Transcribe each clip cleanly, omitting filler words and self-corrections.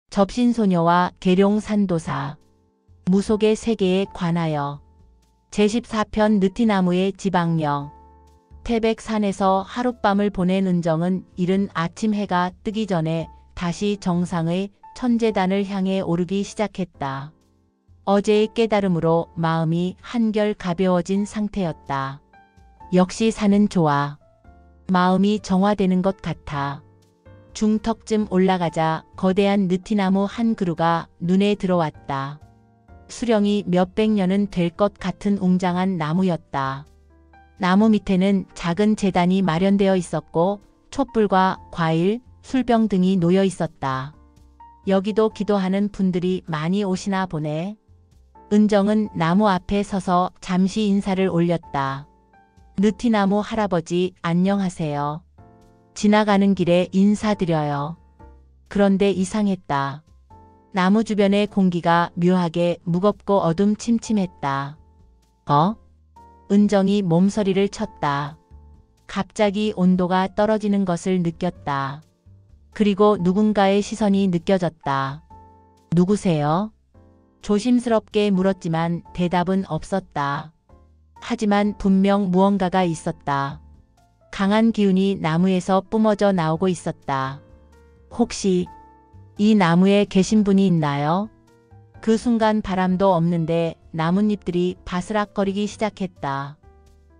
접신소녀와 계룡산도사 무속의 세계에 관하여 제14편 느티나무의 지방령. 태백산에서 하룻밤을 보낸 은정은 이른 아침 해가 뜨기 전에 다시 정상의 천재단을 향해 오르기 시작했다. 어제의 깨달음으로 마음이 한결 가벼워진 상태였다. 역시 산은 좋아. 마음이 정화되는 것 같아. 중턱쯤 올라가자 거대한 느티나무 한 그루가 눈에 들어왔다. 수령이 몇백 년은 될 것 같은 웅장한 나무였다. 나무 밑에는 작은 제단이 마련되어 있었고 촛불과 과일, 술병 등이 놓여 있었다. 여기도 기도하는 분들이 많이 오시나 보네. 은정은 나무 앞에 서서 잠시 인사를 올렸다. 느티나무 할아버지 안녕하세요. 지나가는 길에 인사드려요. 그런데 이상했다. 나무 주변의 공기가 묘하게 무겁고 어둠침침했다. 은정이 몸서리를 쳤다. 갑자기 온도가 떨어지는 것을 느꼈다. 그리고 누군가의 시선이 느껴졌다. 누구세요? 조심스럽게 물었지만 대답은 없었다. 하지만 분명 무언가가 있었다. 강한 기운이 나무에서 뿜어져 나오고 있었다. 혹시 이 나무에 계신 분이 있나요? 그 순간 바람도 없는데 나뭇잎들이 바스락거리기 시작했다.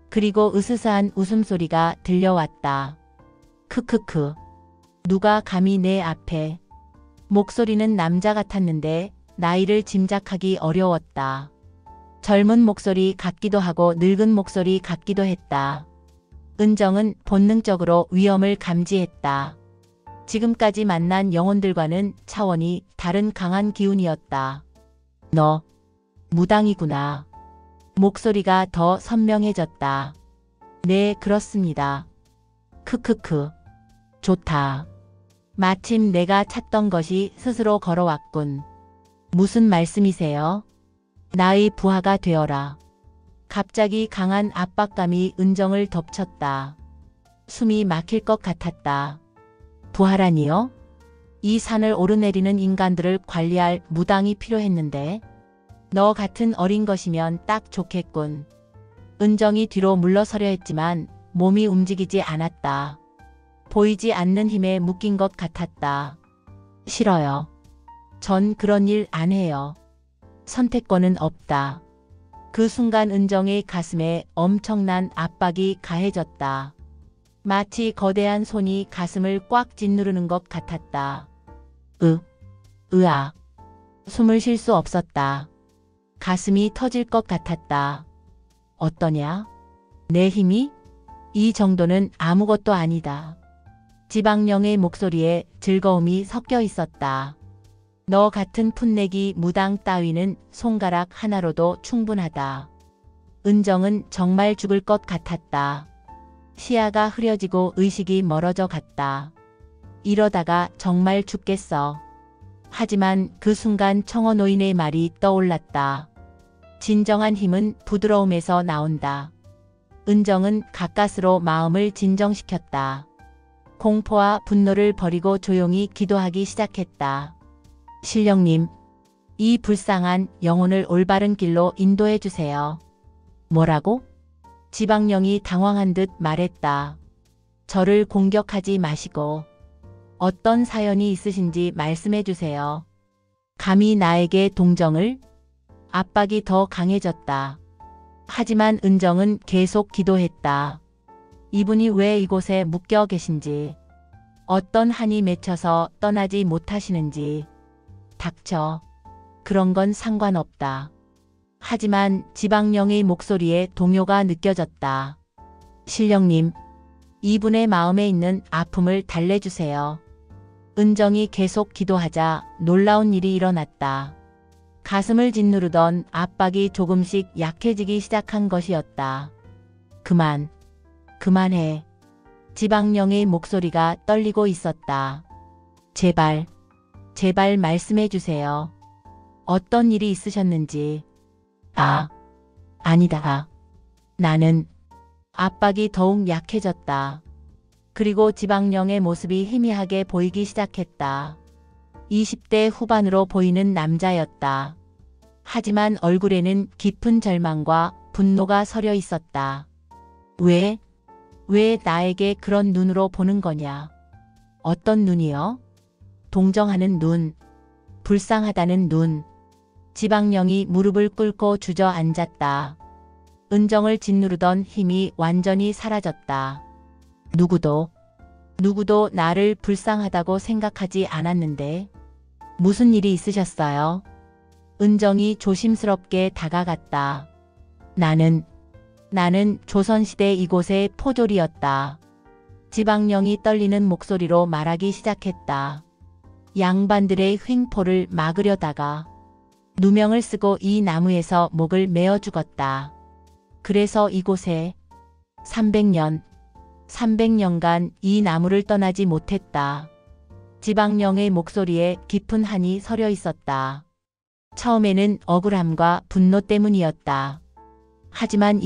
그리고 으스스한 웃음소리가 들려왔다. 크크크. 누가 감히 내 앞에. 목소리는 남자 같았는데 나이를 짐작하기 어려웠다. 젊은 목소리 같기도 하고 늙은 목소리 같기도 했다. 은정은 본능적으로 위험을 감지했다. 지금까지 만난 영혼들과는 차원이 다른 강한 기운이었다. 너, 무당이구나. 목소리가 더 선명해졌다. 네, 그렇습니다. 크크크. 좋다. 마침 내가 찾던 것이 스스로 걸어왔군. 무슨 말씀이세요? 나의 부하가 되어라. 갑자기 강한 압박감이 은정을 덮쳤다. 숨이 막힐 것 같았다. 부하라니요? 이 산을 오르내리는 인간들을 관리할 무당이 필요했는데 너 같은 어린 것이면 딱 좋겠군. 은정이 뒤로 물러서려 했지만 몸이 움직이지 않았다. 보이지 않는 힘에 묶인 것 같았다. 싫어요. 전 그런 일 안 해요. 선택권은 없다. 그 순간 은정의 가슴에 엄청난 압박이 가해졌다. 마치 거대한 손이 가슴을 꽉 짓누르는 것 같았다. 으아. 숨을 쉴 수 없었다. 가슴이 터질 것 같았다. 어떠냐? 내 힘이? 이 정도는 아무것도 아니다. 지방령의 목소리에 즐거움이 섞여 있었다. 너 같은 풋내기 무당 따위는 손가락 하나로도 충분하다. 은정은 정말 죽을 것 같았다. 시야가 흐려지고 의식이 멀어져 갔다. 이러다가 정말 죽겠어. 하지만 그 순간 청어 노인의 말이 떠올랐다. 진정한 힘은 부드러움에서 나온다. 은정은 가까스로 마음을 진정시켰다. 공포와 분노를 버리고 조용히 기도하기 시작했다. 신령님, 이 불쌍한 영혼을 올바른 길로 인도해 주세요. 뭐라고? 지방령이 당황한 듯 말했다. 저를 공격하지 마시고 어떤 사연이 있으신지 말씀해 주세요. 감히 나에게 동정을? 압박이 더 강해졌다. 하지만 은정은 계속 기도했다. 이분이 왜 이곳에 묶여 계신지, 어떤 한이 맺혀서 떠나지 못하시는지. 닥쳐. 그런 건 상관없다. 하지만 지방령의 목소리에 동요가 느껴졌다. 신령님, 이분의 마음에 있는 아픔을 달래주세요. 은정이 계속 기도하자 놀라운 일이 일어났다. 가슴을 짓누르던 압박이 조금씩 약해지기 시작한 것이었다. 그만해. 지방령의 목소리가 떨리고 있었다. 제발 말씀해 주세요. 어떤 일이 있으셨는지. 아니다. 나는. 압박이 더욱 약해졌다. 그리고 지방령의 모습이 희미하게 보이기 시작했다. 20대 후반으로 보이는 남자였다. 하지만 얼굴에는 깊은 절망과 분노가 서려 있었다. 왜 나에게 그런 눈으로 보는 거냐? 어떤 눈이요? 동정하는 눈, 불쌍하다는 눈. 지방령이 무릎을 꿇고 주저앉았다. 은정을 짓누르던 힘이 완전히 사라졌다. 누구도 나를 불쌍하다고 생각하지 않았는데 무슨 일이 있으셨어요? 은정이 조심스럽게 다가갔다. 나는 조선시대 이곳의 포졸이었다. 지방령이 떨리는 목소리로 말하기 시작했다. 양반들의 횡포를 막으려다가 누명을 쓰고 이 나무에서 목을 메어 죽었다. 그래서 이곳에 300년간 이 나무를 떠나지 못했다. 지방령의 목소리에 깊은 한이 서려 있었다. 처음에는 억울함과 분노 때문이었다. 하지만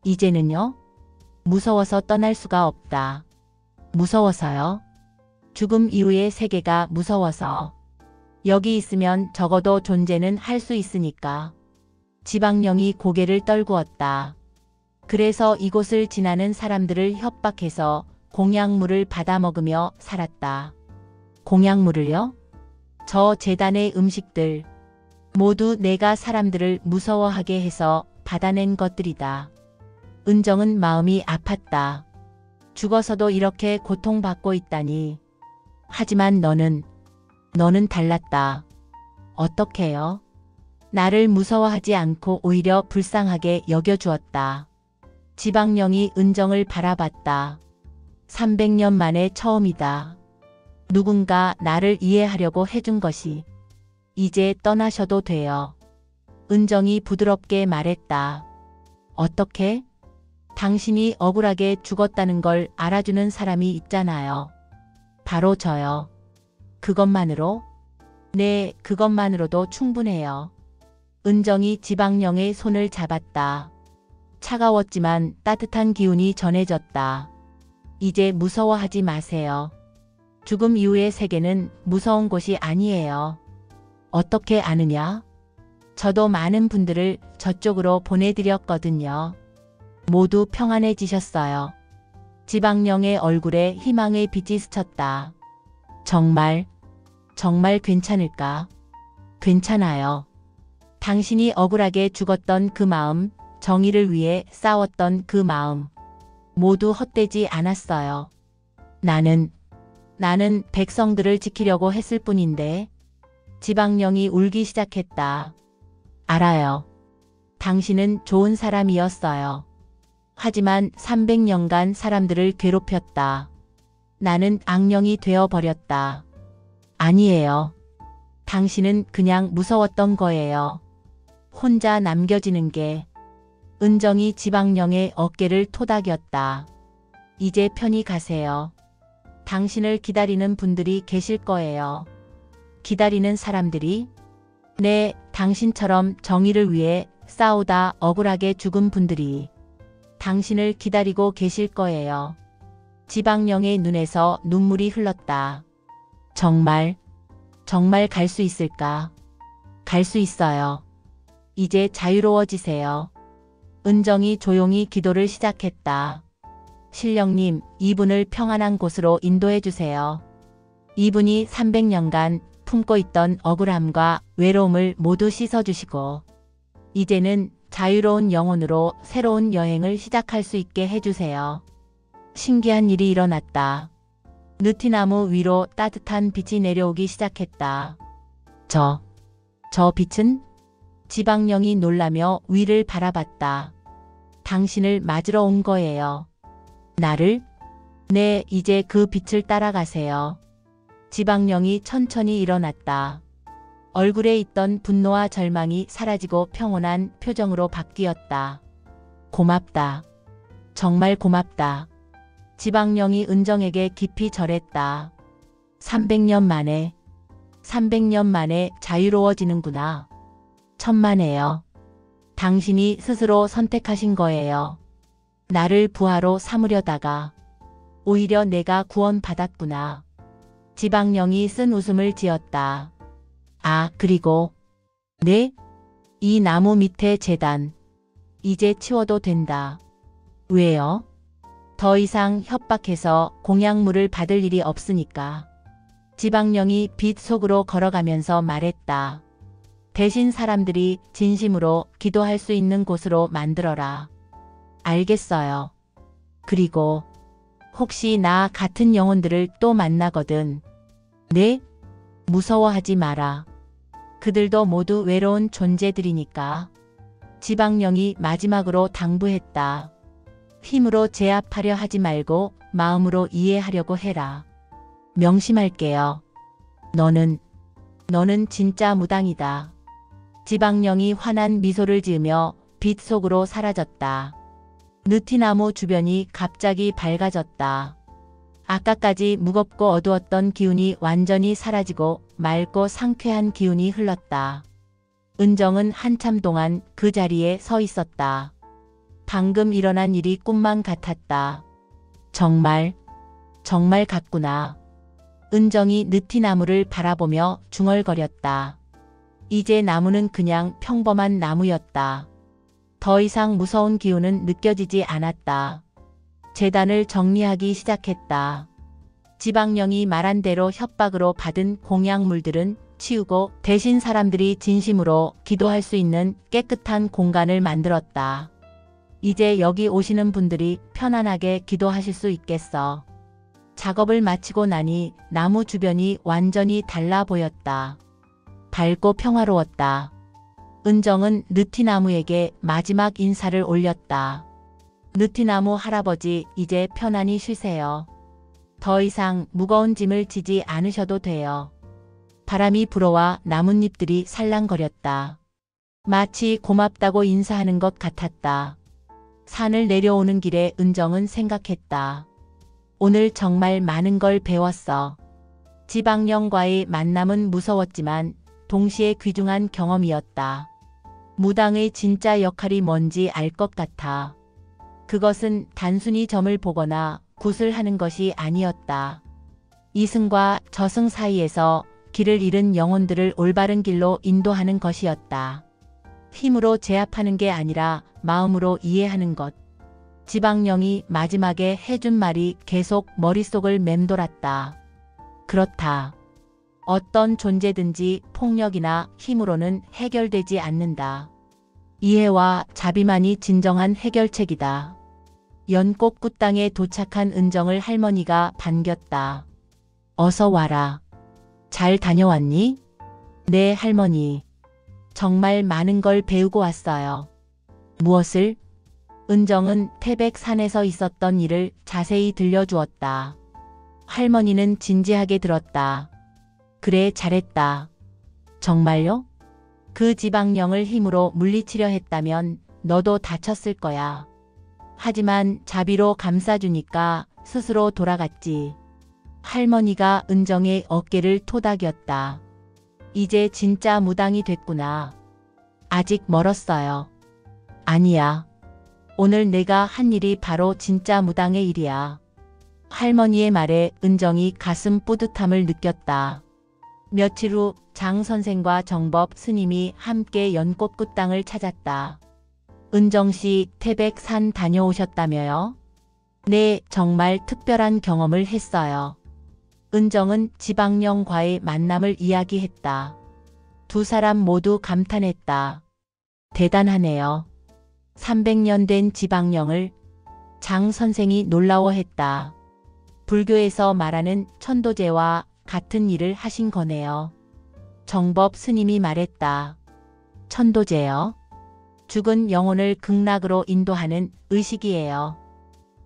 이제는요? 무서워서 떠날 수가 없다. 무서워서요? 죽음 이후의 세계가 무서워서. 여기 있으면 적어도 존재는 할 수 있으니까. 지방령이 고개를 떨구었다. 그래서 이곳을 지나는 사람들을 협박해서 공약물을 받아먹으며 살았다. 공약물을요? 저 제단의 음식들. 모두 내가 사람들을 무서워하게 해서 받아낸 것들이다. 은정은 마음이 아팠다. 죽어서도 이렇게 고통받고 있다니. 하지만 너는 달랐다. 어떻게요? 나를 무서워하지 않고 오히려 불쌍하게 여겨주었다. 지방령이 은정을 바라봤다. 300년 만에 처음이다. 누군가 나를 이해하려고 해준 것이. 이제 떠나셔도 돼요. 은정이 부드럽게 말했다. 어떻게? 당신이 억울하게 죽었다는 걸 알아주는 사람이 있잖아요. 바로 저요. 그것만으로? 네, 그것만으로도 충분해요. 은정이 지방령의 손을 잡았다. 차가웠지만 따뜻한 기운이 전해졌다. 이제 무서워하지 마세요. 죽음 이후의 세계는 무서운 곳이 아니에요. 어떻게 아느냐? 저도 많은 분들을 저쪽으로 보내드렸거든요. 모두 평안해지셨어요. 지방령의 얼굴에 희망의 빛이 스쳤다. 정말 괜찮을까? 괜찮아요. 당신이 억울하게 죽었던 그 마음, 정의를 위해 싸웠던 그 마음, 모두 헛되지 않았어요. 나는 백성들을 지키려고 했을 뿐인데. 지방령이 울기 시작했다. 알아요. 당신은 좋은 사람이었어요. 하지만 300년간 사람들을 괴롭혔다. 나는 악령이 되어버렸다. 아니에요. 당신은 그냥 무서웠던 거예요. 혼자 남겨지는 게. 은정이 지방령의 어깨를 토닥였다. 이제 편히 가세요. 당신을 기다리는 분들이 계실 거예요. 기다리는 사람들이? 네, 당신처럼 정의를 위해 싸우다 억울하게 죽은 분들이 당신을 기다리고 계실 거예요. 지방령의 눈에서 눈물이 흘렀다. 정말 갈 수 있을까? 갈 수 있어요. 이제 자유로워지세요. 은정이 조용히 기도를 시작했다. 신령님, 이분을 평안한 곳으로 인도해 주세요. 이분이 300년간 품고 있던 억울함과 외로움을 모두 씻어주시고 이제는 자유로운 영혼으로 새로운 여행을 시작할 수 있게 해주세요. 신기한 일이 일어났다. 느티나무 위로 따뜻한 빛이 내려오기 시작했다. 저 빛은? 지방령이 놀라며 위를 바라봤다. 당신을 맞으러 온 거예요. 나를? 네, 이제 그 빛을 따라가세요. 지방령이 천천히 일어났다. 얼굴에 있던 분노와 절망이 사라지고 평온한 표정으로 바뀌었다. 고맙다. 정말 고맙다. 지방령이 은정에게 깊이 절했다. 300년 만에 자유로워지는구나. 천만에요. 당신이 스스로 선택하신 거예요. 나를 부하로 삼으려다가 오히려 내가 구원받았구나. 지방령이 쓴 웃음을 지었다. 아, 그리고 네? 이 나무 밑에 재단. 이제 치워도 된다. 왜요? 더 이상 협박해서 공약물을 받을 일이 없으니까. 지방령이 빛 속으로 걸어가면서 말했다. 대신 사람들이 진심으로 기도할 수 있는 곳으로 만들어라. 알겠어요. 그리고 혹시 나 같은 영혼들을 또 만나거든. 네? 무서워하지 마라. 그들도 모두 외로운 존재들이니까. 지방령이 마지막으로 당부했다. 힘으로 제압하려 하지 말고 마음으로 이해하려고 해라. 명심할게요. 너는 진짜 무당이다. 지방령이 환한 미소를 지으며 빛 속으로 사라졌다. 느티나무 주변이 갑자기 밝아졌다. 아까까지 무겁고 어두웠던 기운이 완전히 사라지고 맑고 상쾌한 기운이 흘렀다. 은정은 한참 동안 그 자리에 서 있었다. 방금 일어난 일이 꿈만 같았다. 정말 같구나. 은정이 느티나무를 바라보며 중얼거렸다. 이제 나무는 그냥 평범한 나무였다. 더 이상 무서운 기운은 느껴지지 않았다. 재단을 정리하기 시작했다. 지방령이 말한 대로 협박으로 받은 공약물들은 치우고 대신 사람들이 진심으로 기도할 수 있는 깨끗한 공간을 만들었다. 이제 여기 오시는 분들이 편안하게 기도하실 수 있겠어. 작업을 마치고 나니 나무 주변이 완전히 달라 보였다. 밝고 평화로웠다. 은정은 느티나무에게 마지막 인사를 올렸다. 느티나무 할아버지, 이제 편안히 쉬세요. 더 이상 무거운 짐을 지지 않으셔도 돼요. 바람이 불어와 나뭇잎들이 살랑거렸다. 마치 고맙다고 인사하는 것 같았다. 산을 내려오는 길에 은정은 생각했다. 오늘 정말 많은 걸 배웠어. 지방령과의 만남은 무서웠지만 동시에 귀중한 경험이었다. 무당의 진짜 역할이 뭔지 알 것 같아. 그것은 단순히 점을 보거나 굿을 하는 것이 아니었다. 이승과 저승 사이에서 길을 잃은 영혼들을 올바른 길로 인도하는 것이었다. 힘으로 제압하는 게 아니라 마음으로 이해하는 것. 지방령이 마지막에 해준 말이 계속 머릿속을 맴돌았다. 그렇다. 어떤 존재든지 폭력이나 힘으로는 해결되지 않는다. 이해와 자비만이 진정한 해결책이다. 연꽃 땅에 도착한 은정을 할머니가 반겼다. 어서 와라. 잘 다녀왔니? 네, 할머니. 정말 많은 걸 배우고 왔어요. 무엇을? 은정은 태백산에서 있었던 일을 자세히 들려주었다. 할머니는 진지하게 들었다. 그래, 잘했다. 정말요? 그 지방령을 힘으로 물리치려 했다면 너도 다쳤을 거야. 하지만 자비로 감싸주니까 스스로 돌아갔지. 할머니가 은정의 어깨를 토닥였다. 이제 진짜 무당이 됐구나. 아직 멀었어요. 아니야. 오늘 내가 한 일이 바로 진짜 무당의 일이야. 할머니의 말에 은정이 가슴 뿌듯함을 느꼈다. 며칠 후 장 선생과 정법 스님이 함께 연꽃 땅을 찾았다. 은정씨, 태백산 다녀오셨다며요? 네, 정말 특별한 경험을 했어요. 은정은 지방령과의 만남을 이야기했다. 두 사람 모두 감탄했다. 대단하네요. 300년 된 지방령을. 장 선생이 놀라워했다. 불교에서 말하는 천도제와 같은 일을 하신 거네요. 정법 스님이 말했다. 천도제요? 죽은 영혼을 극락으로 인도하는 의식이에요.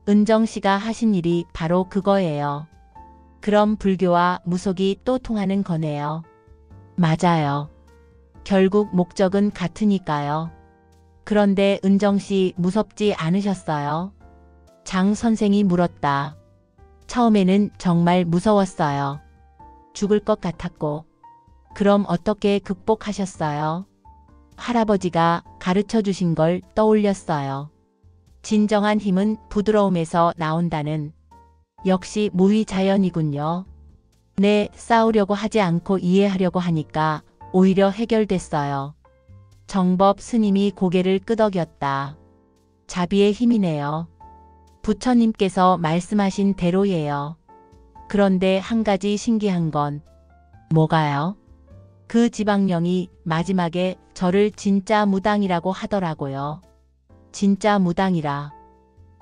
은정 씨가 하신 일이 바로 그거예요. 그럼 불교와 무속이 또 통하는 거네요. 맞아요. 결국 목적은 같으니까요. 그런데 은정 씨 무섭지 않으셨어요? 장 선생이 물었다. 처음에는 정말 무서웠어요. 죽을 것 같았고. 그럼 어떻게 극복하셨어요? 할아버지가 가르쳐 주신 걸 떠올렸어요. 진정한 힘은 부드러움에서 나온다는. 역시 무위자연이군요. 싸우려고 하지 않고 이해하려고 하니까 오히려 해결됐어요. 정법 스님이 고개를 끄덕였다. 자비의 힘이네요. 부처님께서 말씀하신 대로예요. 그런데 한 가지 신기한 건 뭐가요? 그 지방령이 마지막에 저를 진짜 무당이라고 하더라고요. 진짜 무당이라.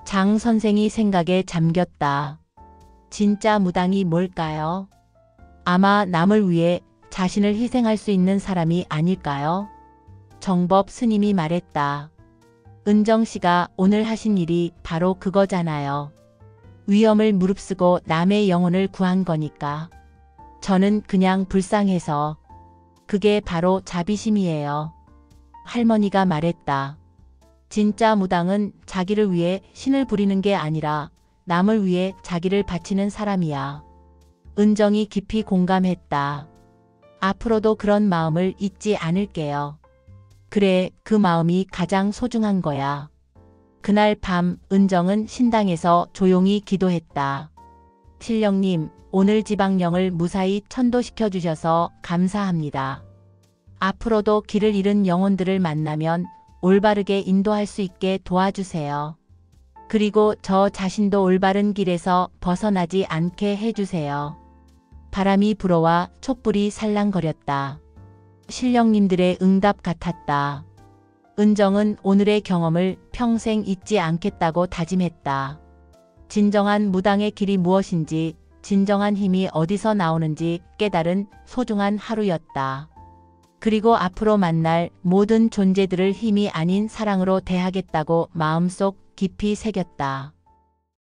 장 선생이 생각에 잠겼다. 진짜 무당이 뭘까요? 아마 남을 위해 자신을 희생할 수 있는 사람이 아닐까요? 정법 스님이 말했다. 은정 씨가 오늘 하신 일이 바로 그거잖아요. 위험을 무릅쓰고 남의 영혼을 구한 거니까. 저는 그냥 불쌍해서. 그게 바로 자비심이에요. 할머니가 말했다. 진짜 무당은 자기를 위해 신을 부리는 게 아니라 남을 위해 자기를 바치는 사람이야. 은정이 깊이 공감했다. 앞으로도 그런 마음을 잊지 않을게요. 그래, 그 마음이 가장 소중한 거야. 그날 밤 은정은 신당에서 조용히 기도했다. 신령님, 오늘 지방령을 무사히 천도시켜 주셔서 감사합니다. 앞으로도 길을 잃은 영혼들을 만나면 올바르게 인도할 수 있게 도와주세요. 그리고 저 자신도 올바른 길에서 벗어나지 않게 해주세요. 바람이 불어와 촛불이 살랑거렸다. 신령님들의 응답 같았다. 은정은 오늘의 경험을 평생 잊지 않겠다고 다짐했다. 진정한 무당의 길이 무엇인지, 진정한 힘이 어디서 나오는지 깨달은 소중한 하루였다. 그리고 앞으로 만날 모든 존재들을 힘이 아닌 사랑으로 대하겠다고 마음속 깊이 새겼다.